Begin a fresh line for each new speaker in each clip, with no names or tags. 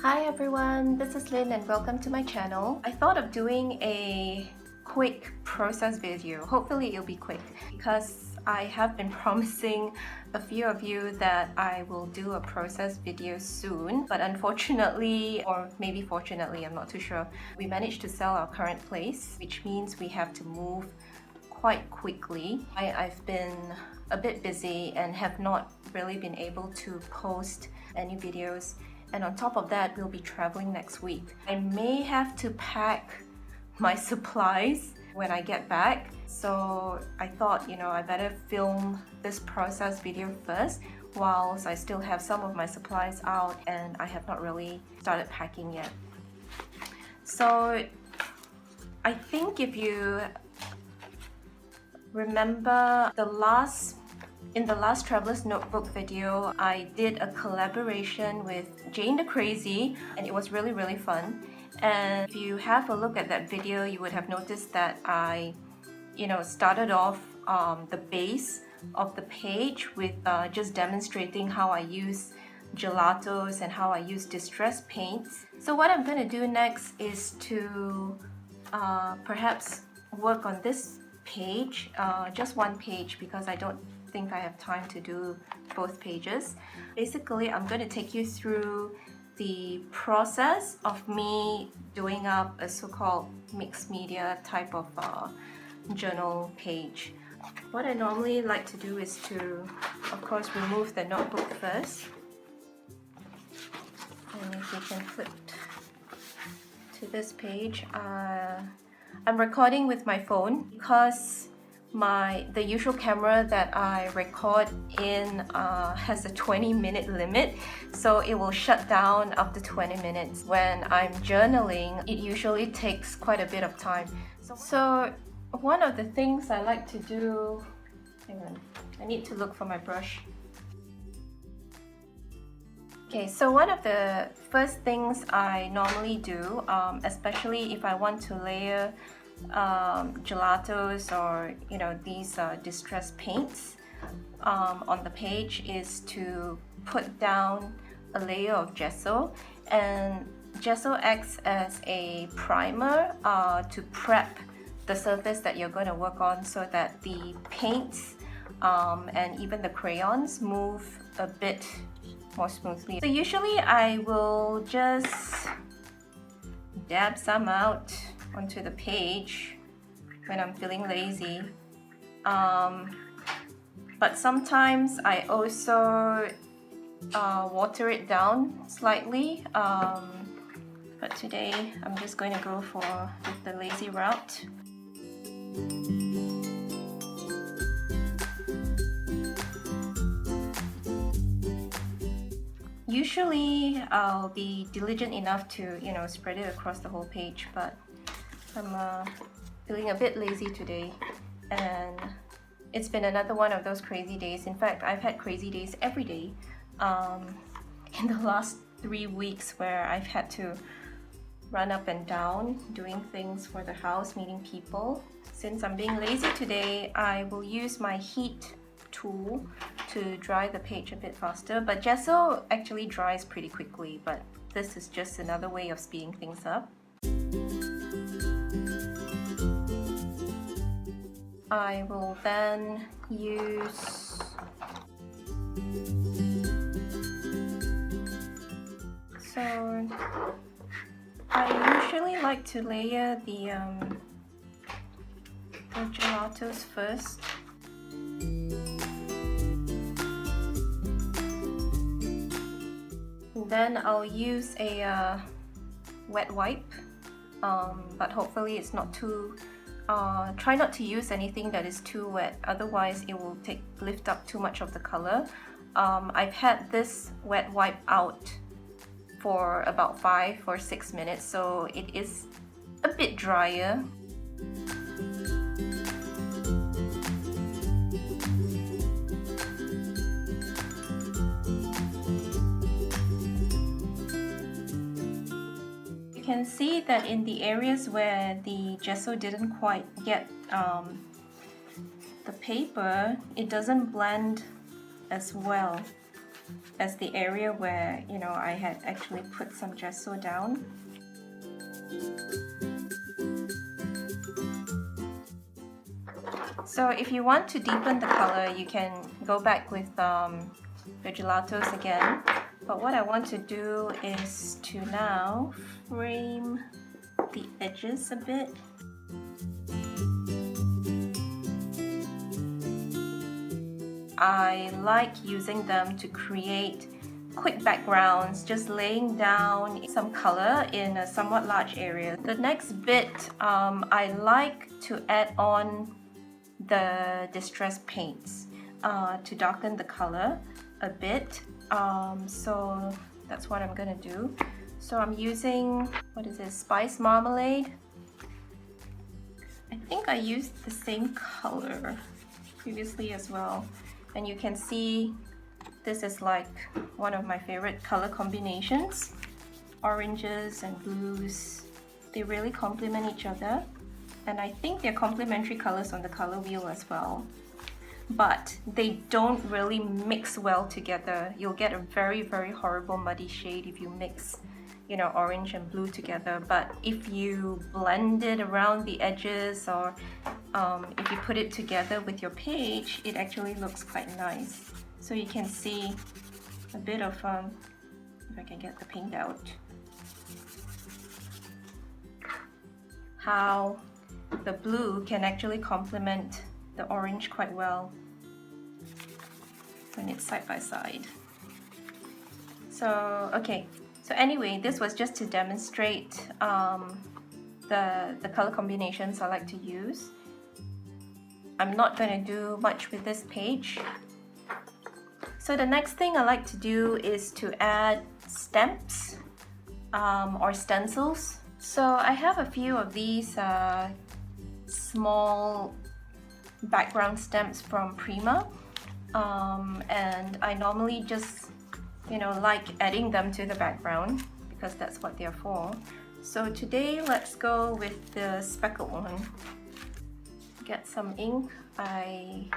Hi everyone, this is Lynn and welcome to my channel. I thought of doing a quick process video. Hopefully it'll be quick because I have been promising a few of you that I will do a process video soon, but unfortunately, or maybe fortunately, I'm not too sure, we managed to sell our current place, which means we have to move quite quickly. I've been a bit busy and have not really been able to post any videos, and on top of that, we'll be traveling next week. I may have to pack my supplies when I get back, so I thought, I better film this process video first whilst I still have some of my supplies out and I have not really started packing yet. So I think if you remember in the last Traveler's Notebook video, I did a collaboration with Jane the Crazy and it was really fun. And if you have a look at that video, you would have noticed that I started off the base of the page with just demonstrating how I use gelatos and how I use distress paints. So what I'm going to do next is to perhaps work on this page, just one page, because I don't think I have time to do both pages. Basically, I'm going to take you through the process of me doing up a so-called mixed media type of journal page. What I normally like to do is to, of course, remove the notebook first. And if you can flip to this page, I'm recording with my phone because the usual camera that I record in has a 20-minute limit, so it will shut down after 20 minutes. When I'm journaling, it usually takes quite a bit of time. So one of the things I like to do, hang on, I need to look for my brush. Okay, so one of the first things I normally do, especially if I want to layer gelatos or these distress paints on the page, is to put down a layer of gesso. And gesso acts as a primer to prep the surface that you're going to work on so that the paints and even the crayons move a bit more smoothly. So usually I will just dab some out onto the page when I'm feeling lazy, but sometimes I also water it down slightly, but today I'm just going to go with the lazy route. Usually I'll be diligent enough to spread it across the whole page, but I'm feeling a bit lazy today, and it's been another one of those crazy days. In fact, I've had crazy days every day in the last 3 weeks, where I've had to run up and down doing things for the house, meeting people. Since I'm being lazy today, I will use my heat tool to dry the page a bit faster. But gesso actually dries pretty quickly, but this is just another way of speeding things up. I will then use I usually like to layer the gelatos first. And then I'll use a wet wipe, but hopefully it's not too try not to use anything that is too wet, otherwise it will lift up too much of the color. I've had this wet wipe out for about 5 or 6 minutes, so it is a bit drier. You can see that in the areas where the gesso didn't quite get the paper, it doesn't blend as well. as the area where, you know, I had actually put some gesso down. So if you want to deepen the color, you can go back with the Gelatos again. But what I want to do is to now frame the edges a bit. I like using them to create quick backgrounds, just laying down some color in a somewhat large area. The next bit, I like to add on the distress paints to darken the color a bit. So that's what I'm gonna do. So I'm using, what is this, spice marmalade. I think I used the same color previously as well. And you can see this is like one of my favorite color combinations. Oranges and blues, they really complement each other. And I think they're complementary colors on the color wheel as well. But they don't really mix well together. You'll get a very, very horrible muddy shade if you mix, you know, orange and blue together. But if you blend it around the edges, or if you put it together with your page, it actually looks quite nice. So you can see a bit of, if I can get the paint out, how the blue can actually complement the orange quite well when it's side by side. So, okay. So anyway, this was just to demonstrate the color combinations I like to use. I'm not going to do much with this page. So the next thing I like to do is to add stamps or stencils. So I have a few of these small background stamps from Prima, and I normally just, you know, like adding them to the background because that's what they're for. So today let's go with the speckled one. Get some ink. I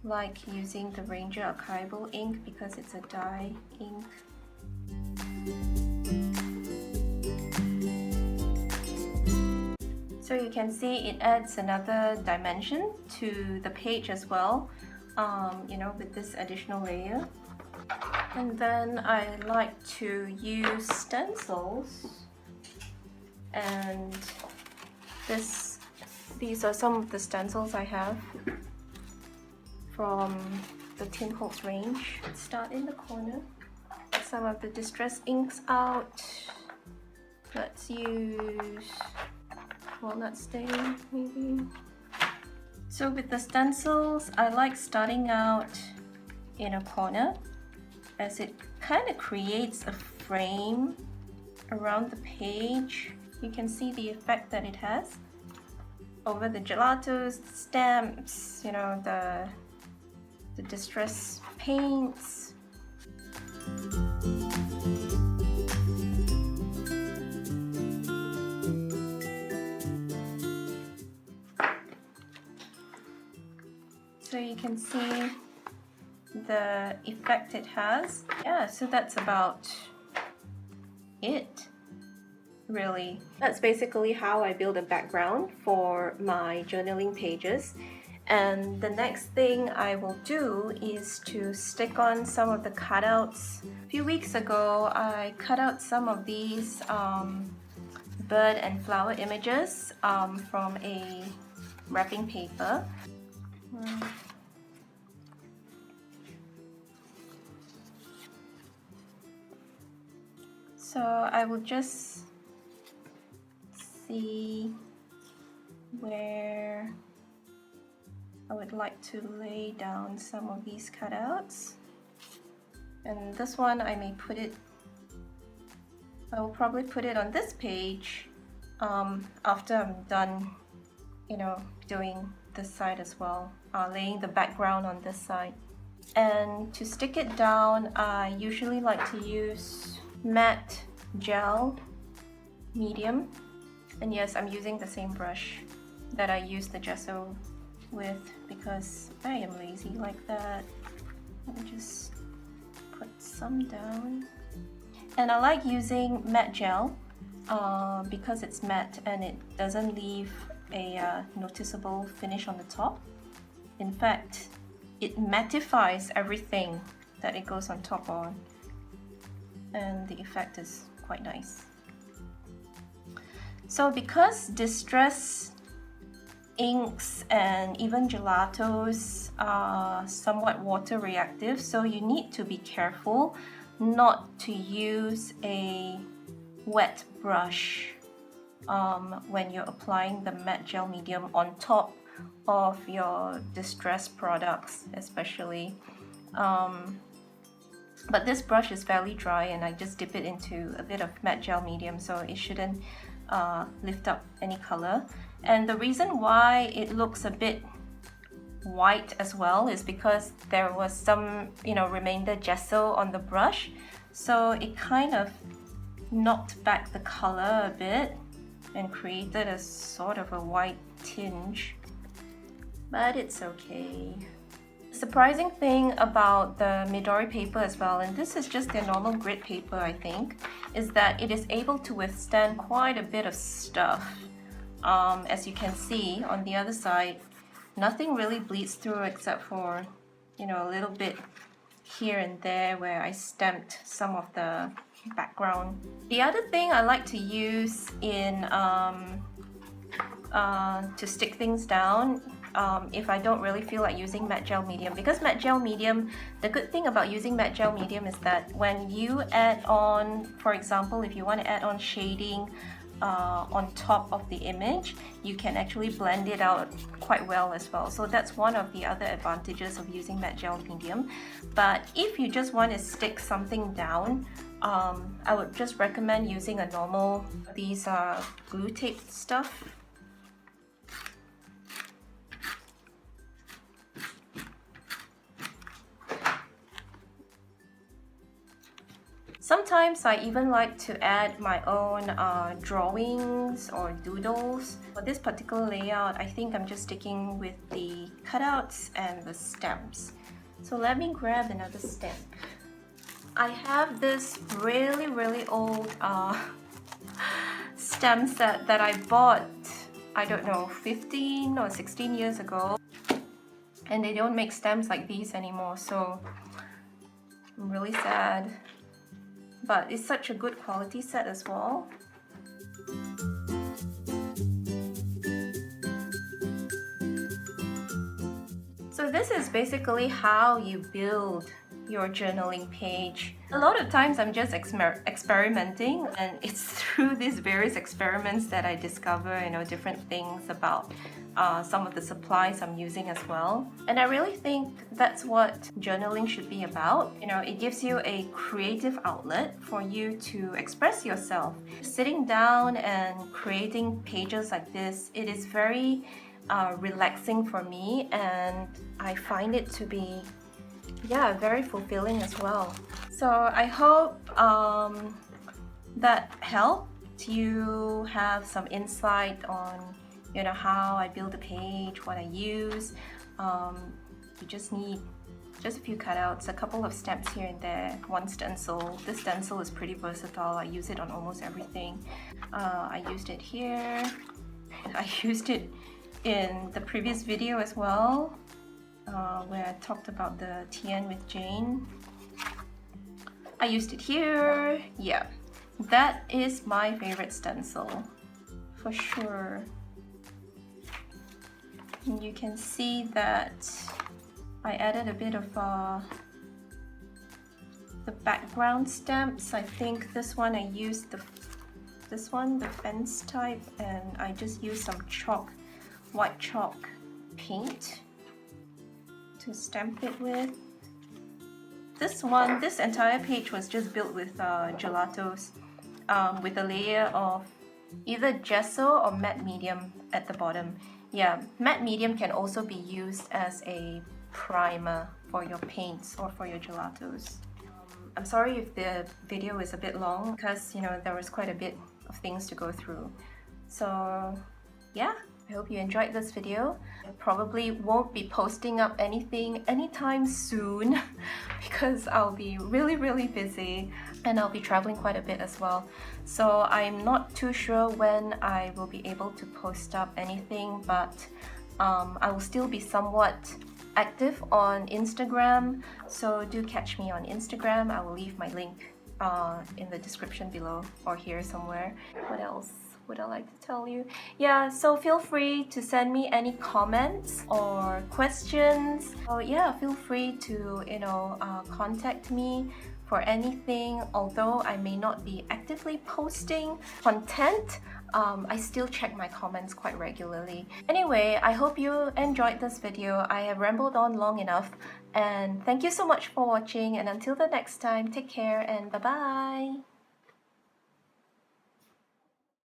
like using the Ranger Archival ink because it's a dye ink. So you can see it adds another dimension to the page as well, you know, with this additional layer. And then I like to use stencils, and these are some of the stencils I have from the Holtz range. Let's start in the corner. Get some of the distress inks out. Let's use walnut stain maybe. So with the stencils, I like starting out in a corner, as it kind of creates a frame around the page. You can see the effect that it has over the gelatos, the stamps, you know, the distress paints. So you can see the effect it has. Yeah, so that's about it, really. That's basically how I build a background for my journaling pages. And the next thing I will do is to stick on some of the cutouts. A few weeks ago, I cut out some of these bird and flower images from a wrapping paper. So I will just see where I would like to lay down some of these cutouts. And this one I will probably put it on this page after I'm done, you know, doing this side as well, laying the background on this side. And to stick it down, I usually like to use matte gel medium, and yes, I'm using the same brush that I used the gesso with because I am lazy like that. Let me just put some down. And I like using matte gel because it's matte and it doesn't leave a noticeable finish on the top. In fact, it mattifies everything that it goes on top on, and the effect is quite nice. So because distress inks and even gelatos are somewhat water reactive, so you need to be careful not to use a wet brush when you're applying the matte gel medium on top of your distress products especially. But this brush is fairly dry and I just dip it into a bit of matte gel medium, so it shouldn't lift up any color. And the reason why it looks a bit white as well is because there was some, remainder gesso on the brush, so it kind of knocked back the color a bit and created a sort of a white tinge, but it's okay. Surprising thing about the Midori paper as well, and this is just their normal grit paper I think, is that it is able to withstand quite a bit of stuff. As you can see on the other side, nothing really bleeds through except for, a little bit here and there where I stamped some of the background. The other thing I like to use in to stick things down, if I don't really feel like using matte gel medium, because matte gel medium, the good thing about using matte gel medium is that when you add on, for example, if you want to add on shading on top of the image, you can actually blend it out quite well as well. So that's one of the other advantages of using matte gel medium. But if you just want to stick something down, I would just recommend using a normal, these glue tape stuff. Sometimes I even like to add my own drawings or doodles. For this particular layout, I think I'm just sticking with the cutouts and the stamps. So let me grab another stamp. I have this really old stamp set that I bought, I don't know, 15 or 16 years ago. And they don't make stamps like these anymore, so I'm really sad. But it's such a good quality set as well. So this is basically how you build your journaling page. A lot of times I'm just experimenting, and it's through these various experiments that I discover, different things about some of the supplies I'm using as well. And I really think that's what journaling should be about. It gives you a creative outlet for you to express yourself. Sitting down and creating pages like this, it is very relaxing for me, and I find it to be very fulfilling as well. So I hope that helped you have some insight on how I build a page, what I use. You just need just a few cutouts, a couple of stamps here and there, one stencil. This stencil is pretty versatile. I use it on almost everything. I used it here. I used it in the previous video as well, where I talked about the TN with Jane. I used it here. Yeah, that is my favorite stencil for sure. And you can see that I added a bit of the background stamps. I think this one I used the fence type, and I just used some white chalk paint to stamp it with. This entire page was just built with gelatos, with a layer of either gesso or matte medium at the bottom. Yeah, matte medium can also be used as a primer for your paints or for your gelatos. I'm sorry if the video is a bit long because there was quite a bit of things to go through. So yeah, I hope you enjoyed this video. I probably won't be posting up anything anytime soon because I'll be really busy and I'll be traveling quite a bit as well. So I'm not too sure when I will be able to post up anything, but I will still be somewhat active on Instagram, so do catch me on Instagram. I will leave my link in the description below or here somewhere. What else would I like to tell you? Yeah, so feel free to send me any comments or questions. So yeah, feel free to contact me for anything. Although I may not be actively posting content, I still check my comments quite regularly. Anyway, I hope you enjoyed this video. I have rambled on long enough, and thank you so much for watching, and until the next time, take care and bye bye.